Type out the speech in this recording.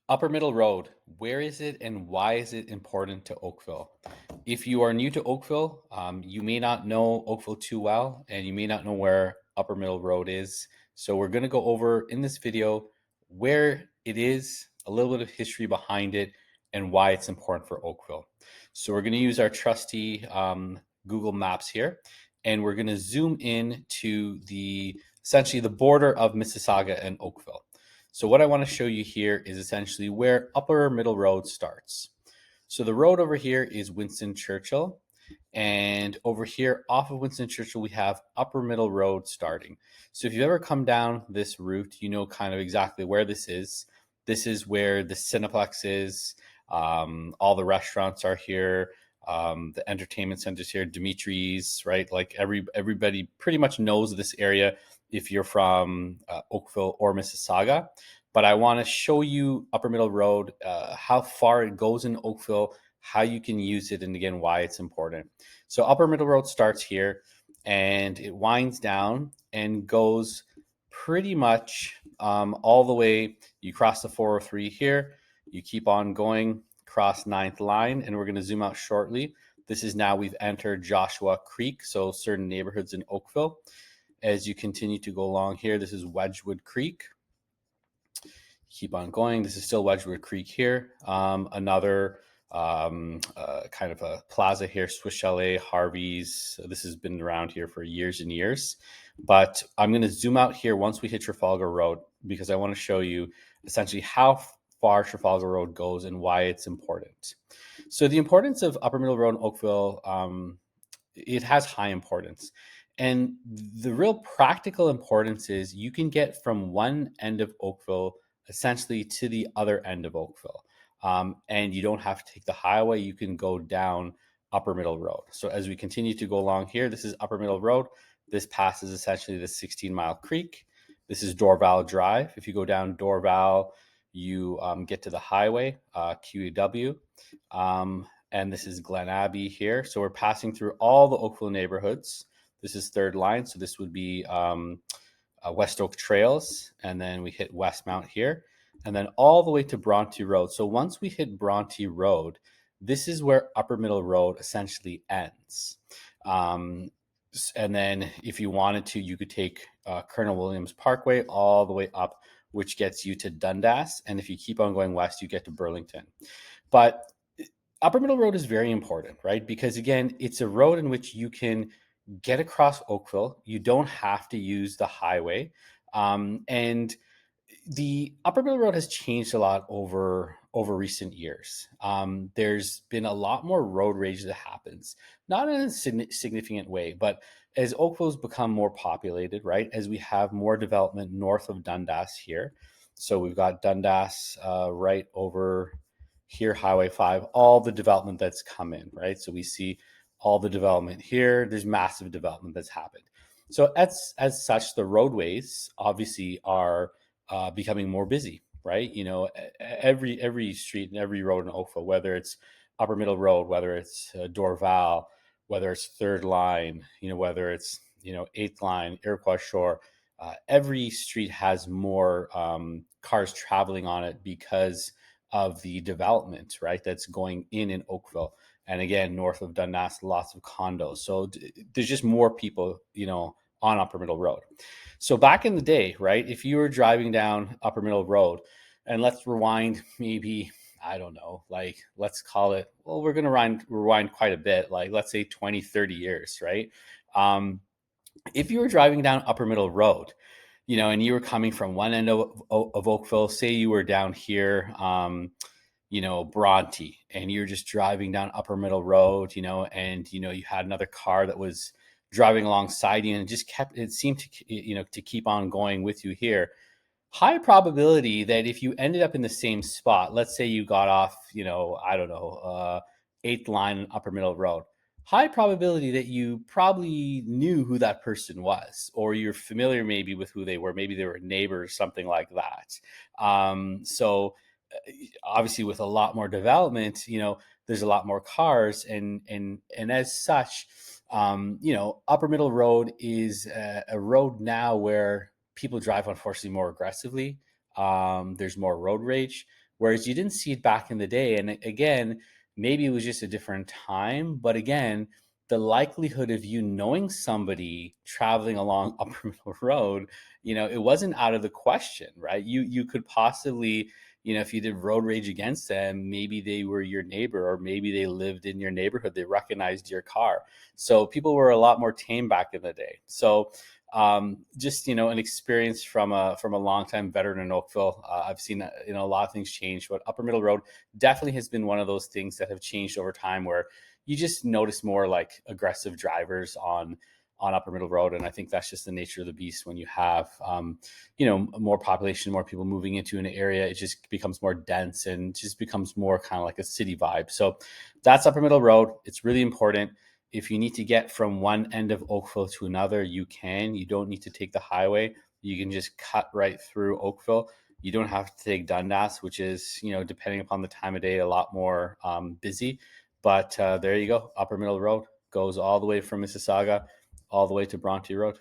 Upper Middle Road, where is it and why is it important to Oakville? If you are new to Oakville, you may not know Oakville too well and you may not know where Upper Middle Road is. So we're going to go over in this video where it is, a little bit of history behind it, and why it's important for Oakville. So we're going to use our trusty Google Maps here, and we're going to zoom in to essentially the border of Mississauga and Oakville. So what I want to show you here is essentially where Upper Middle Road starts. So the road over here is Winston Churchill. And over here off of Winston Churchill, we have Upper Middle Road starting. So if you've ever come down this route, you know kind of exactly where this is. This is where the Cineplex is. All the restaurants are here. The entertainment centers here, Dimitri's, right? Like everybody pretty much knows this area if you're from Oakville or Mississauga. But I want to show you Upper Middle Road, how far it goes in Oakville, how you can use it, and again, why it's important. So Upper Middle Road starts here and it winds down and goes pretty much all the way. You cross the 403 here, you keep on going, cross 9th line, and we're going to zoom out shortly. This is now we've entered Joshua Creek, so certain neighborhoods in Oakville. As you continue to go along here, this is Wedgwood Creek. Keep on going. This is still Wedgwood Creek here. Another kind of a plaza here, Swiss Chalet, Harvey's. This has been around here for years and years. But I'm going to zoom out here once we hit Trafalgar Road because I want to show you essentially how far Trafalgar Road goes and why it's important. So the importance of Upper Middle Road in Oakville, it has high importance. And the real practical importance is you can get from one end of Oakville essentially to the other end of Oakville. And you don't have to take the highway. You can go down Upper Middle Road. So as we continue to go along here, this is Upper Middle Road. This passes essentially the 16-mile creek. This is Dorval Drive. If you go down Dorval, you get to the highway, QEW. And this is Glen Abbey here. So we're passing through all the Oakville neighborhoods. This is third line. So this would be West Oak Trails. And then we hit Westmount here. And then all the way to Bronte Road. So once we hit Bronte Road, this is where Upper Middle Road essentially ends. And then if you wanted to, you could take Colonel Williams Parkway all the way up, which gets you to Dundas. And if you keep on going west, you get to Burlington. But Upper Middle Road is very important, right? Because again, it's a road in which you can get across Oakville. You don't have to use the highway. And the Upper Middle Road has changed a lot over recent years. There's been a lot more road rage that happens, not in a significant way, but as Oakville's become more populated, right? As we have more development north of Dundas here. So we've got Dundas right over here, Highway 5, all the development that's come in, right? So we see all the development here. There's massive development that's happened. So as such, the roadways obviously are becoming more busy, right? You know, every street and every road in Oakville, whether it's Upper Middle Road, whether it's Dorval, whether it's Third Line, you know, whether it's 8th Line, Iroquois Shore, every street has more cars traveling on it because of the development, right? That's going in Oakville. And again, north of Dundas, lots of condos. So there's just more people, on Upper Middle Road. So back in the day, right, if you were driving down Upper Middle Road, and let's rewind maybe, I don't know, like let's call it, well, we're going to rewind quite a bit, like let's say 20, 30 years, right? If you were driving down Upper Middle Road, and you were coming from one end of Oakville, say you were down here, Bronte, and you're just driving down Upper Middle Road, and, you had another car that was driving alongside you and it seemed to keep on going with you here. High probability that if you ended up in the same spot, let's say you got off, I don't know, 8th line and Upper Middle Road, high probability that you probably knew who that person was, or you're familiar maybe with who they were. Maybe they were neighbors, something like that. So obviously with a lot more development, there's a lot more cars and as such, Upper Middle Road is a road now where people drive unfortunately more aggressively. There's more road rage. whereas you didn't see it back in the day. And again, maybe it was just a different time, but again, the likelihood of you knowing somebody traveling along Upper Middle Road, it wasn't out of the question, right? You could possibly, if you did road rage against them, maybe they were your neighbor, or maybe they lived in your neighborhood, they recognized your car. So people were a lot more tame back in the day. So just an experience from a longtime veteran in Oakville. I've seen a lot of things change, but Upper Middle Road definitely has been one of those things that have changed over time, where you just notice more like aggressive drivers on Upper Middle Road. And I think that's just the nature of the beast. When you have more population, more people moving into an area, it just becomes more dense and just becomes more kind of like a city vibe. So that's Upper Middle Road. It's really important. If you need to get from one end of Oakville to another, you can. You don't need to take the highway. You can just cut right through Oakville. You don't have to take Dundas, which is, depending upon the time of day, a lot more busy. But there you go. Upper Middle Road goes all the way from Mississauga all the way to Bronte Road.